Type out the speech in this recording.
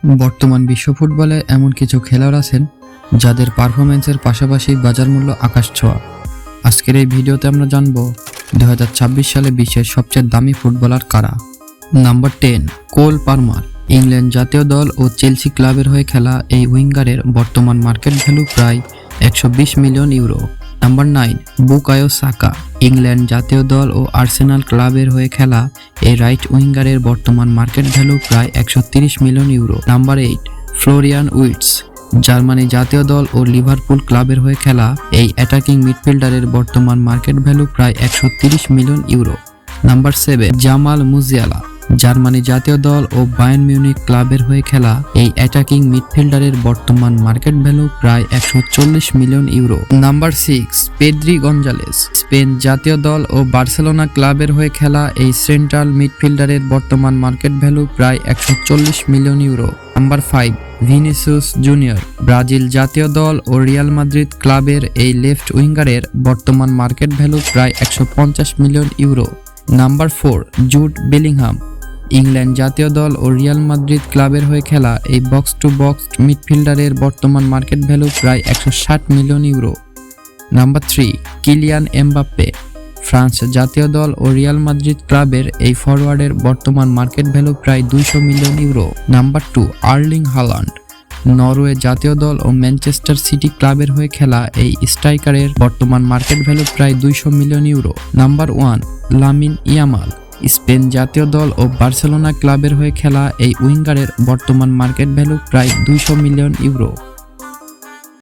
বর্তমান বিশ্ব ফুটবলে এমন কিছু খেলোয়াড় আছেন যাদের পারফরম্যান্সের পাশাপাশি বাজার মূল্য আকাশ ছোঁয়া। আজকের এই ভিডিওতে আমরা জানব 2026 সালে বিশ্বের সবচেয়ে দামি ফুটবলার কারা। Number 10, Cole Palmer. ইংল্যান্ড জাতীয় দল ও চেলসি ক্লাবের হয়ে খেলা এই উইঙ্গারের বর্তমান মার্কেট ভ্যালু প্রায় 120 million euro. Number 9, Bukayo Saka. England জাতীয় দল ও আর্সেনাল ক্লাবের হয়ে খেলা এই রাইট উইঙ্গারের বর্তমান মার্কেট ভ্যালু প্রায় 130 million euro. Number 8, Florian wits. Germany জাতীয় দল ও লিভারপুল ক্লাবের হয়ে খেলা এই অ্যাটাকিং মিডফিল্ডারের বর্তমান মার্কেট ভ্যালু প্রায় 130 million euro. Number 7, Jamal Musiala. Germany জাতীয় দল ও বায়ার্ন মিউনিখ ক্লাবের হয়ে খেলা এই অ্যাটাকিং মিডফিল্ডারের বর্তমান মার্কেট ভ্যালু প্রায় 140 million euro. Number 6, Pedri Gonzalez. Spain জাতীয় দল ও বার্সেলোনা ক্লাবের হয়ে খেলা এই সেন্ট্রাল মিডফিল্ডারের বর্তমান মার্কেট ভ্যালু প্রায় 140 million euro. Number 5, Vinicius junior. Brazil জাতীয় দল ও রিয়াল মাদ্রিদ ক্লাবের এই লেফট উইঙ্গারের বর্তমান মার্কেট ভ্যালু প্রায় 150 million euro. Number 4, Jude Bellingham. England জাতীয় দল ও রিয়াল মাদ্রিদ ক্লাবের হয়ে খেলা এই বক্স টু বক্স মিডফিল্ডারের বর্তমান মার্কেট ভ্যালু প্রায় 160 million euro. Number 3, Kylian Mbappe. France জাতীয় দল ও রিয়াল মাদ্রিদ ক্লাবের এই ফরওয়ার্ডের বর্তমান মার্কেট ভ্যালু প্রায় 200 million euro. Number 2, Erling Haaland. Norway জাতীয় দল ও ম্যানচেস্টার সিটি ক্লাবের হয়ে খেলা এই স্ট্রাইকারের বর্তমান মার্কেট ভ্যালু প্রায় 200 million euro. Number 1, Lamine Yamal. Spain জাতীয় দল ও বার্সেলোনা ক্লাবের হয়ে খেলা এই উইঙ্গারের বর্তমান মার্কেট ভ্যালু প্রায় 200 মিলিয়ন ইউরো।